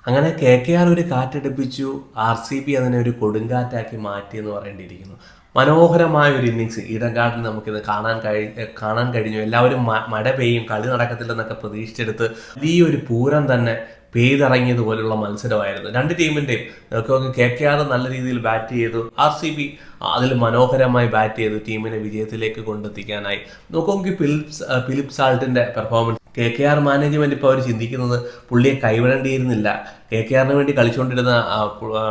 അങ്ങനെ KKR ഒരു കാറ്റടുപ്പിച്ചു, RCB അതിനെ ഒരു കൊടുങ്കാറ്റാക്കി മാറ്റി എന്ന് പറയേണ്ടിയിരിക്കുന്നു. മനോഹരമായ ഒരു ഇന്നിങ്സ് ഈഡൻ നമുക്കിത് കാണാൻ കഴിഞ്ഞു. എല്ലാവരും മഴ പെയ്യും, കളി നടക്കത്തില്ലെന്നൊക്കെ പ്രതീക്ഷിച്ചെടുത്ത് വലിയൊരു പൂരം തന്നെ പെയ്തിറങ്ങിയതുപോലുള്ള മത്സരമായിരുന്നു രണ്ട് ടീമിന്റെയും. KKR നല്ല രീതിയിൽ ബാറ്റ് ചെയ്തു, RCB അതിൽ മനോഹരമായി ബാറ്റ് ചെയ്തു ടീമിനെ വിജയത്തിലേക്ക് കൊണ്ടെത്തിക്കാനായി. നോക്കുമെങ്കിൽ ഫിലിപ്പ് സാൾട്ടിന്റെ പെർഫോമൻസ്, KKR മാനേജ്മെന്റ് ഇപ്പോൾ അവർ ചിന്തിക്കുന്നത് പുള്ളിയെ കൈവിടേണ്ടിയിരുന്നില്ല. KKRന് വേണ്ടി കളിച്ചുകൊണ്ടിരുന്ന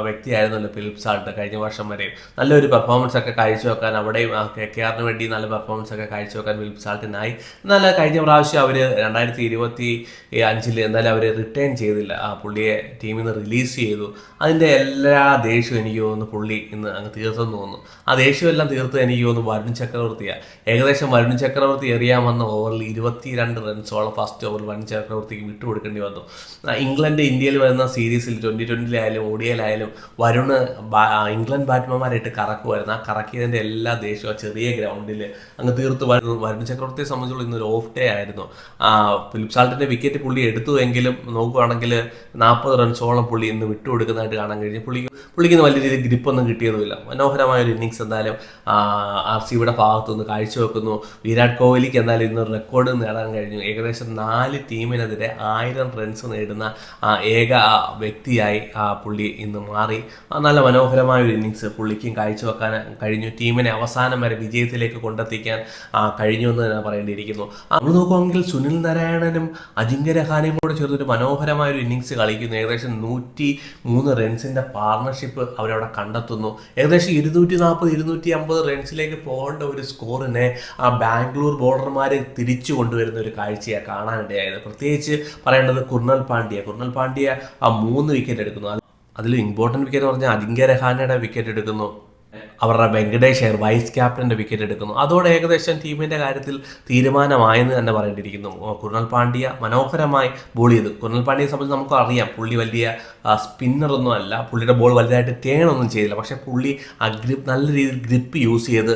വ്യക്തിയായിരുന്നല്ലോ ഫിലിപ്പ് സാൾട്ട് കഴിഞ്ഞ വർഷം വരെ. നല്ലൊരു പെർഫോമൻസ് ഒക്കെ കാഴ്ചവെക്കാൻ അവിടെയും KKRന് വേണ്ടി നല്ല പെർഫോമൻസ് ഒക്കെ കാഴ്ചവെക്കാൻ ഫിലിപ്പ് സാൾട്ടിനായി. എന്നാൽ കഴിഞ്ഞ പ്രാവശ്യം അവർ 2025 എന്തായാലും അവർ റിട്ടേൺ ചെയ്തില്ല, പുള്ളിയെ ടീമിൽ നിന്ന് റിലീസ് ചെയ്തു. അതിൻ്റെ എല്ലാ ദേഷ്യവും എനിക്ക് തോന്നുന്നു പുള്ളി ഇന്ന് അങ്ങ് തീർത്തെന്ന് തോന്നുന്നു. ആ ദേഷ്യമെല്ലാം തീർത്ത് എനിക്ക് തോന്നുന്നു വരുൺ ചക്രവർത്തിയാണ്. ഏകദേശം വരുൺ ചക്രവർത്തി എറിയാൻ വന്ന ഓവറിൽ 22 റൺസോളം ഫസ്റ്റ് ഓവർ വരുൺ ചക്രവർത്തിക്ക് വിട്ടുകൊടുക്കേണ്ടി വന്നു. ഇംഗ്ലണ്ട് ഇന്ത്യയിൽ വരുന്ന സീരീസിൽ 2020-ലായാലും ODI-ലായാലും വരുണ് ഇംഗ്ലണ്ട് ബാറ്റ്സ്മാൻമാരായിട്ട് കറക്കുമായിരുന്നു. ആ കറക്കിയതിൻ്റെ എല്ലാ ദേഷ്യവും ചെറിയ ഗ്രൗണ്ടിൽ അങ്ങ് തീർത്ത് വരുൺ ചക്രവർത്തിയെ സംബന്ധിച്ചുള്ള ഇന്നൊരു ഓഫ് ഡേ ആയിരുന്നു. ഫിലിപ്പ് സാൾട്ടിന്റെ വിക്കറ്റ് പുള്ളി എടുത്തു എങ്കിലും നോക്കുകയാണെങ്കിൽ 40 റൺസോളം പുള്ളി ഇന്ന് വിട്ടുകൊടുക്കുന്നതായിട്ട് കാണാൻ കഴിഞ്ഞു. പുള്ളിക്ക് വലിയ രീതിയിൽ ഗ്രിപ്പൊന്നും കിട്ടിയതുമില്ല. മനോഹരമായ ഒരു ഇന്നിങ്സ് എന്തായാലും RCBയുടെ ഭാഗത്തുനിന്ന് കാഴ്ചവെക്കുന്നു. വിരാട് കോഹ്ലിക്ക് എന്തായാലും ഇന്ന് റെക്കോർഡ് നേടാൻ കഴിഞ്ഞു. ഏകദേശം 4 ടീമിനെതിരെ 1000 റൺസ് നേടുന്ന ഏക വ്യക്തിയായി പുള്ളി ഇന്ന് മാറി. നല്ല മനോഹരമായ ഒരു ഇന്നിങ്സ് പുള്ളിക്കും കാഴ്ചവെക്കാൻ കഴിഞ്ഞു. ടീമിനെ അവസാനം വരെ വിജയത്തിലേക്ക് കൊണ്ടെത്തിക്കാൻ കഴിഞ്ഞു എന്ന് തന്നെ പറയേണ്ടിയിരിക്കുന്നു. നമ്മൾ നോക്കുമെങ്കിൽ സുനിൽ നാരായണനും അജിങ്ക്യ രഹാനെയും കൂടെ ചേർന്നൊരു മനോഹരമായ ഒരു ഇന്നിങ്സ് കളിക്കുന്നു. ഏകദേശം 103 റൺസിന്റെ പാർട്ണർഷിപ്പ് അവരവിടെ കണ്ടെത്തുന്നു. ഏകദേശം 240-250 റൺസിലേക്ക് പോകേണ്ട ഒരു സ്കോറിനെ ബാംഗ്ലൂർ ബോളർമാർ തിരിച്ചു കൊണ്ടുവരുന്ന ഒരു കാഴ്ചയാണ് കാണാനിടയായത്. പ്രത്യേകിച്ച് പറയേണ്ടത് കുർണൽ പാണ്ഡ്യ 3 വിക്കറ്റ് എടുക്കുന്നു. അതിൽ ഇമ്പോർട്ടൻറ്റ് വിക്കറ്റ് എന്ന് പറഞ്ഞാൽ അജിങ്ക്യ രഹാനെയുടെ വിക്കറ്റ് എടുക്കുന്നു. അവരുടെ വെങ്കടേഷ് അയ്യർ വൈസ് ക്യാപ്റ്റന്റെ വിക്കറ്റ് എടുക്കുന്നു. അതോടെ ഏകദേശം ടീമിന്റെ കാര്യത്തിൽ തീരുമാനമായെന്ന് തന്നെ പറയേണ്ടിയിരിക്കുന്നു. കുർണൽ പാണ്ഡ്യ മനോഹരമായി ബോൾ ചെയ്തു. കുർണൽ പാണ്ഡ്യയെ സംബന്ധിച്ച് നമുക്ക് അറിയാം, പുള്ളി വലിയ സ്പിന്നറൊന്നും അല്ല, പുള്ളിയുടെ ബോൾ വലുതായിട്ട് ടേൺ ഒന്നും ചെയ്തില്ല. പക്ഷെ പുള്ളി നല്ല രീതിയിൽ ഗ്രിപ്പ് യൂസ് ചെയ്ത്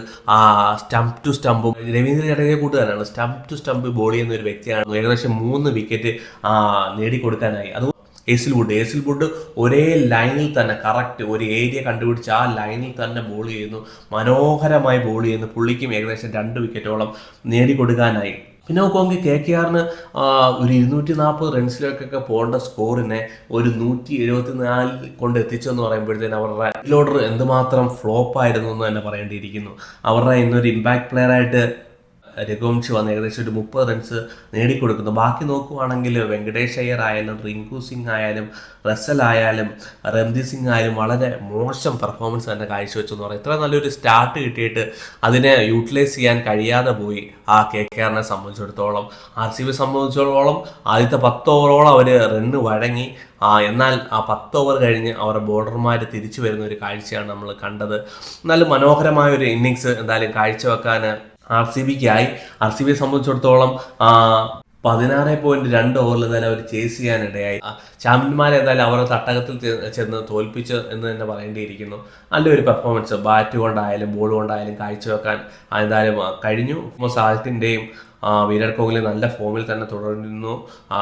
സ്റ്റംപ് ടു സ്റ്റംപും, രവീന്ദ്ര ജഡേജയെ കൂട്ടുകാരാണ്, സ്റ്റംപ് ടു സ്റ്റംപ് ബോൾ ചെയ്യുന്ന ഒരു വ്യക്തിയാണ്. ഏകദേശം 3 വിക്കറ്റ് നേടിക്കൊടുക്കാനായി. അത് ഏസിൽ വുഡ് ഒരേ ലൈനിൽ തന്നെ കറക്റ്റ് ഒരു ഏരിയ കണ്ടുപിടിച്ച് ആ ലൈനിൽ തന്നെ ബോൾ ചെയ്യുന്നു. മനോഹരമായി ബോൾ ചെയ്യുന്നു. പുള്ളിക്കും ഏകദേശം 2 വിക്കറ്റോളം നേടിക്കൊടുക്കാനായി. പിന്നെ നോക്കുമെങ്കിൽ KKRന് ഒരു 240 റൺസിലേക്കൊക്കെ പോകേണ്ട സ്കോറിനെ ഒരു 174 കൊണ്ട് എത്തിച്ചെന്ന് പറയുമ്പോഴത്തേന് അവരുടെ മിഡിൽ ഓർഡർ എന്തുമാത്രം ഫ്ലോപ്പായിരുന്നു എന്ന് തന്നെ പറയേണ്ടിയിരിക്കുന്നു. അവരുടെ ഇന്നൊരു ഇമ്പാക്ട് പ്ലെയറായിട്ട് രഘുവംശി വന്ന് ഏകദേശം ഒരു 30 റൺസ് നേടിക്കൊടുക്കുന്നു. ബാക്കി നോക്കുവാണെങ്കിൽ വെങ്കടേഷ് അയ്യർ ആയാലും, റിങ്കു സിംഗ് ആയാലും, റസൽ ആയാലും, റംദീപ് സിംഗ് ആയാലും വളരെ മോശം പെർഫോമൻസ് തന്നെ കാഴ്ചവെച്ചെന്ന് പറയാം. ഇത്ര നല്ലൊരു സ്റ്റാർട്ട് കിട്ടിയിട്ട് അതിനെ യൂട്ടിലൈസ് ചെയ്യാൻ കഴിയാതെ പോയി KKRനെ സംബന്ധിച്ചിടത്തോളം. RCB സംബന്ധിച്ചിടത്തോളം ആദ്യത്തെ 10 ഓവറോളം അവർ റണ്ണ് വഴങ്ങി. എന്നാൽ ആ 10 ഓവർ കഴിഞ്ഞ് അവരുടെ ബോളർമാർ തിരിച്ചു വരുന്ന ഒരു കാഴ്ചയാണ് നമ്മൾ കണ്ടത്. നല്ല മനോഹരമായ ഒരു ഇന്നിങ്സ് എന്തായാലും കാഴ്ചവെക്കാൻ RCBക്കായി. RCBയെ സംബന്ധിച്ചിടത്തോളം 16.2 ഓവറിൽ എന്തായാലും അവർ ചേസ് ചെയ്യാനിടയായി. ചാമ്പ്യന്മാരെ എന്തായാലും അവരുടെ തട്ടകത്തിൽ ചെന്ന് തോൽപ്പിച്ച് എന്ന് തന്നെ പറയേണ്ടിയിരിക്കുന്നു. നല്ലൊരു പെർഫോമൻസ് ബാറ്റ് കൊണ്ടായാലും ബോൾ കൊണ്ടായാലും കാഴ്ചവെക്കാൻ എന്തായാലും കഴിഞ്ഞു. സാൾട്ടിൻ്റെയും വിരാട് കോഹ്ലി നല്ല ഫോമിൽ തന്നെ തുടരുന്നു.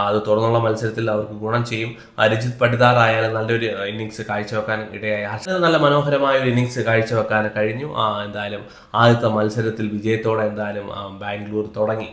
അത് തുടർന്നുള്ള മത്സരത്തിൽ അവർക്ക് ഗുണം ചെയ്യും. രജിത് പടിദാർ ആയാലും നല്ലൊരു ഇന്നിങ്സ് കാഴ്ചവെക്കാൻ ഇടയായി. നല്ല മനോഹരമായ ഒരു ഇന്നിങ്സ് കാഴ്ചവെക്കാൻ കഴിഞ്ഞു. എന്തായാലും ആദ്യത്തെ മത്സരത്തിൽ വിജയത്തോടെ എന്തായാലും ബാംഗ്ലൂർ തുടങ്ങി.